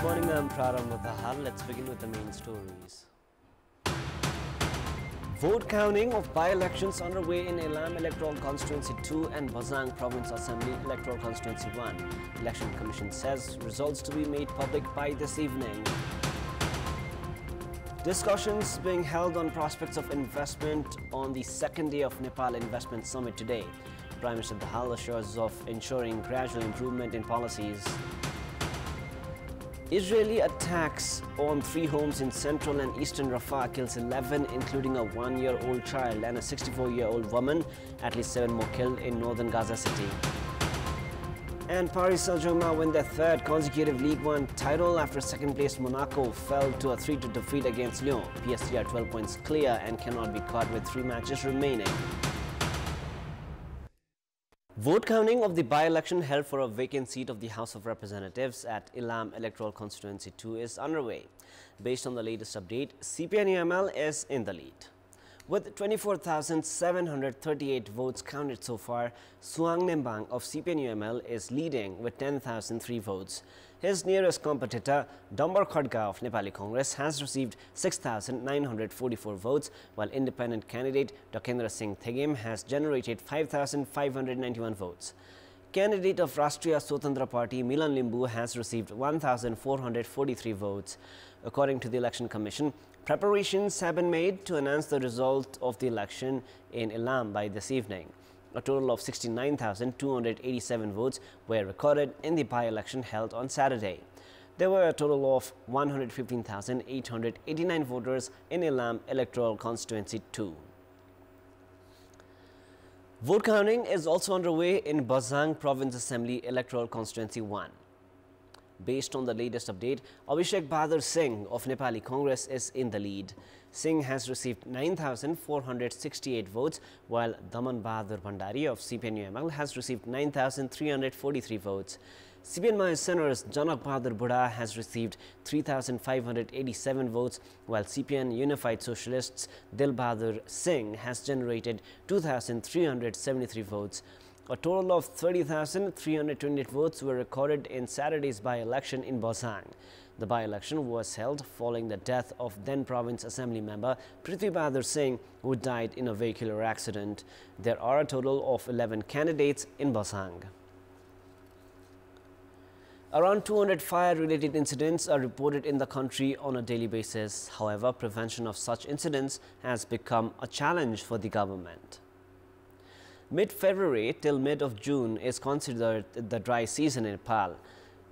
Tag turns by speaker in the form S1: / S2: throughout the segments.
S1: morning, I'm Prarambha, Dahal. Let's begin with the main stories. Vote counting of by-elections underway in Elam Electoral Constituency 2 and Bazang Province Assembly Electoral Constituency 1. Election Commission says results to be made public by this evening. Discussions being held on prospects of investment on the second day of Nepal Investment Summit today. Prime Minister Dahal assures of ensuring gradual improvement in policies. Israeli attacks on 3 homes in central and eastern Rafah kills 11, including a 1-year-old child and a 64-year-old woman. At least 7 more killed in northern Gaza City. And Paris Saint-Germain win their 3rd consecutive League One title after second-placed Monaco fell to a 3-2 defeat against Lyon. PSG are 12 points clear and cannot be caught with 3 matches remaining. Vote counting of the by-election held for a vacant seat of the House of Representatives at Elam Electoral Constituency 2 is underway. Based on the latest update, CPN-UML is in the lead. With 24,738 votes counted so far, Suang Nembang of CPN-UML is leading with 10,003 votes. His nearest competitor, Dambar Khadga of Nepali Congress, has received 6,944 votes, while independent candidate Dokendra Singh Thegim has generated 5,591 votes. Candidate of Rashtriya Swatantra Party, Milan Limbu, has received 1,443 votes. According to the Election Commission, preparations have been made to announce the result of the election in Elam by this evening. A total of 69,287 votes were recorded in the by-election held on Saturday. There were a total of 115,889 voters in Elam Electoral Constituency 2. Vote counting is also underway in Bazang Province Assembly Electoral Constituency 1. Based on the latest update, Abhishek Bahadur Singh of Nepali Congress is in the lead. Singh has received 9,468 votes, while Daman Bahadur Bhandari of CPN-UML has received 9,343 votes. CPN Center's Janak Bahadur Buddha has received 3,587 votes, while CPN Unified Socialists Dil Bahadur Singh has generated 2,373 votes. A total of 30,328 votes were recorded in Saturday's by-election in Bazang. The by-election was held following the death of then-Province Assembly member Prithvi Bahadur Singh, who died in a vehicular accident. There are a total of 11 candidates in Bazang. Around 200 fire-related incidents are reported in the country on a daily basis. However, prevention of such incidents has become a challenge for the government. Mid-February till mid of June is considered the dry season in Nepal.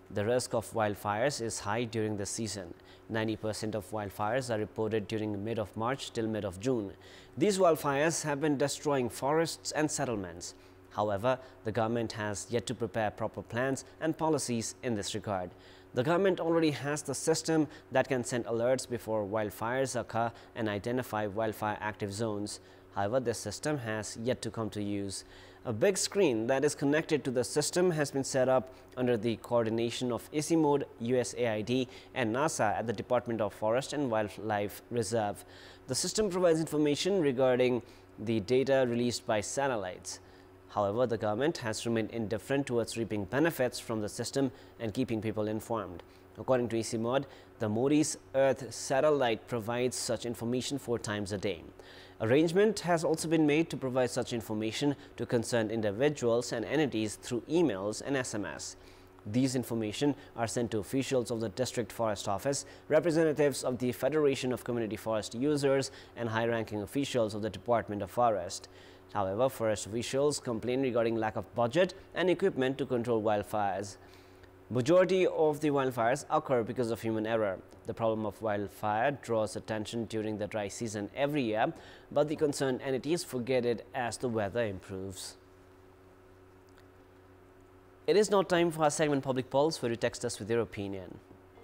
S1: The risk of wildfires is high during the season. 90% of wildfires are reported during mid of March till mid of June. These wildfires have been destroying forests and settlements. However, the government has yet to prepare proper plans and policies in this regard. The government already has the system that can send alerts before wildfires occur and identify wildfire active zones. However, this system has yet to come to use. A big screen that is connected to the system has been set up under the coordination of ICIMOD, USAID and NASA at the Department of Forest and Wildlife Reserve. The system provides information regarding the data released by satellites. However, the government has remained indifferent towards reaping benefits from the system and keeping people informed. According to ICIMOD, the Modi's Earth satellite provides such information 4 times a day. Arrangement has also been made to provide such information to concerned individuals and entities through emails and SMS. These information are sent to officials of the District Forest Office, representatives of the Federation of Community Forest Users, and high-ranking officials of the Department of Forest. However, forest officials complain regarding lack of budget and equipment to control wildfires. Majority of the wildfires occur because of human error. The problem of wildfire draws attention during the dry season every year, but the concerned entities forget it as the weather improves. It is now time for our segment Public Pulse, where you text us with your opinion.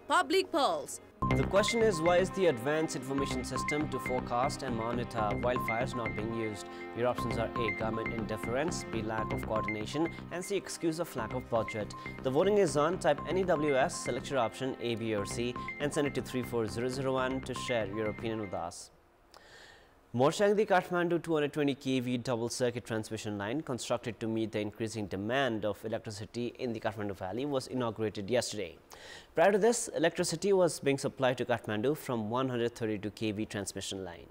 S2: Public Pulse.
S1: The question is, why is the advanced information system to forecast and monitor wildfires not being used? Your options are A. Government indifference, B. Lack of coordination, and C. Excuse of lack of budget. The voting is on. Type any WS, select your option A, B or C and send it to 34001 to share your opinion with us. Morshangdi Kathmandu 220 kV double circuit transmission line, constructed to meet the increasing demand of electricity in the Kathmandu Valley, was inaugurated yesterday. Prior to this, electricity was being supplied to Kathmandu from 132 kV transmission line.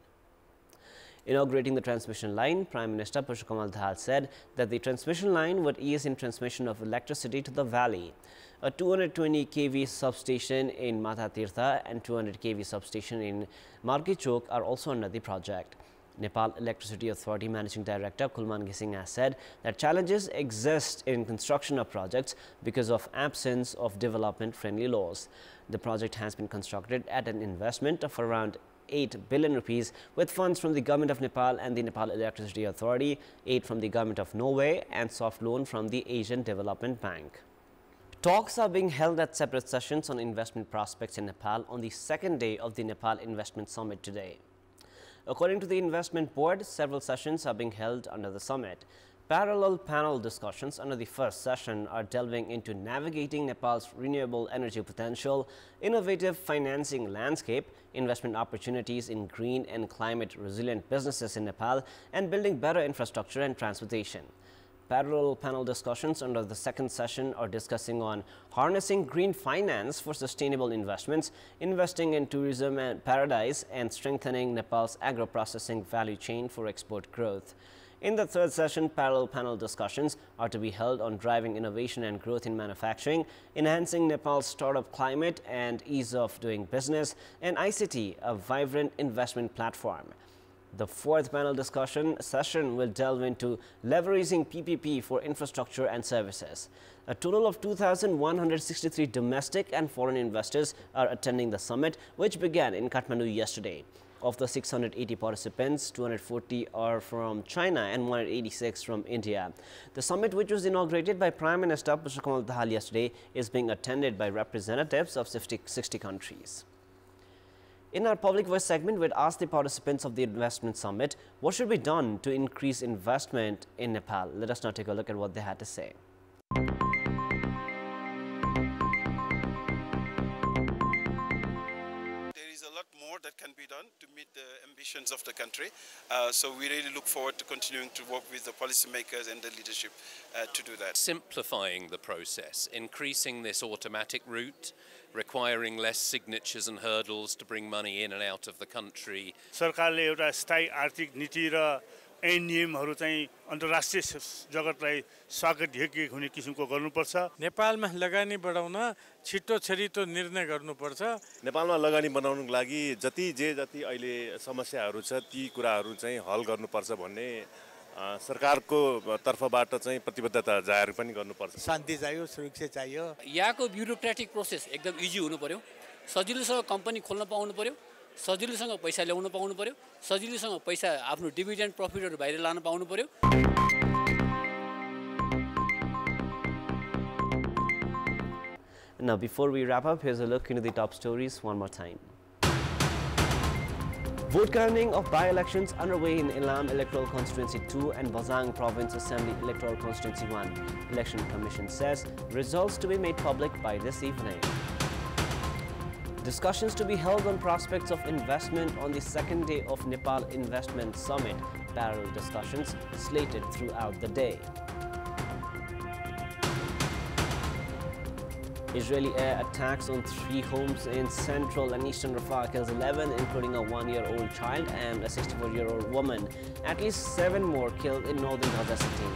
S1: Inaugurating the transmission line, Prime Minister Dahal said that the transmission line would ease in transmission of electricity to the valley. A 220 kV substation in Mathatirtha and 200 kV substation in Margichok are also under the project. Nepal Electricity Authority Managing Director Kulman Gising has said that challenges exist in construction of projects because of absence of development-friendly laws. The project has been constructed at an investment of around 8 billion rupees with funds from the Government of Nepal and the Nepal Electricity Authority, aid from the Government of Norway and soft loan from the Asian Development Bank. Talks are being held at separate sessions on investment prospects in Nepal on the second day of the Nepal Investment Summit today. According to the Investment Board, several sessions are being held under the summit. Parallel panel discussions under the first session are delving into navigating Nepal's renewable energy potential, innovative financing landscape, investment opportunities in green and climate-resilient businesses in Nepal, and building better infrastructure and transportation. Parallel panel discussions under the second session are discussing on harnessing green finance for sustainable investments, investing in tourism and paradise, and strengthening Nepal's agro-processing value chain for export growth. In the third session, parallel panel discussions are to be held on driving innovation and growth in manufacturing, enhancing Nepal's startup climate and ease of doing business, and ICT, a vibrant investment platform. The fourth panel discussion session will delve into leveraging PPP for infrastructure and services. A total of 2,163 domestic and foreign investors are attending the summit, which began in Kathmandu yesterday. Of the 680 participants, 240 are from China and 186 from India. The summit, which was inaugurated by Prime Minister Dahal yesterday, is being attended by representatives of 60 countries. In our Public Voice segment, we'd ask the participants of the Investment Summit what should be done to increase investment in Nepal. Let us now take a look at what they had to say.
S3: That can be done to meet the ambitions of the country. So we really look forward to continuing to work with the policymakers and the leadership to do that.
S4: Simplifying the process, increasing this automatic route, requiring less signatures and hurdles to bring money in and out of the country.
S5: सरकारले एउटा स्थायी आर्थिक नीति र ऐन नियमहरु चाहिँ अन्तर्राष्ट्रिय जगतलाई स्वागत योग्य हुने किसिमको गर्नुपर्छ।
S6: नेपालमा लगानी बढाउन छिटो छिटो निर्णय गर्नुपर्छ।
S7: नेपालमा लगानी बनाउनको लागि जति अहिले समस्याहरु छ ती कुराहरु चाहिँ हल गर्नुपर्छ भन्ने सरकारको तर्फबाट चाहिँ प्रतिबद्धता जाहेर पनि गर्नुपर्छ।
S8: शान्ति चाहियो, सुरक्षा चाहियो।
S9: यहाँको ब्युरोक्रेटिक प्रोसेस एकदम इजी हुनु पर्यो। सजिलोसँग कम्पनी खोल्न पाउनु पर्यो, सजिलोसँग पैसा ल्याउन पाउनु पर्यो, सजिलोसँग पैसा आफ्नो डिभिडेन्ड प्रफिटहरु बाहिर लान पाउनु पर्यो।
S1: Now, before we wrap up, here's a look into the top stories one more time. Vote counting of by-elections underway in Ilam Electoral Constituency 2 and Bazang Province Assembly Electoral Constituency 1. Election Commission says results to be made public by this evening. Discussions to be held on prospects of investment on the second day of Nepal Investment Summit. Parallel discussions slated throughout the day. Israeli air attacks on 3 homes in central and eastern Rafah kills 11, including a 1-year-old child and a 64-year-old woman. At least 7 more killed in northern Gaza City.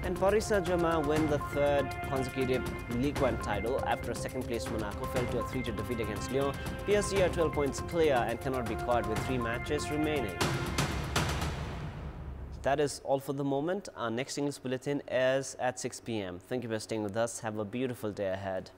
S1: And Paris Saint-Germain win the 3rd consecutive Ligue 1 title after a second-place Monaco fell to a 3-2 defeat against Lyon. PSG are 12 points clear and cannot be caught with 3 matches remaining. That is all for the moment. Our next English bulletin airs at 6 p.m. Thank you for staying with us. Have a beautiful day ahead.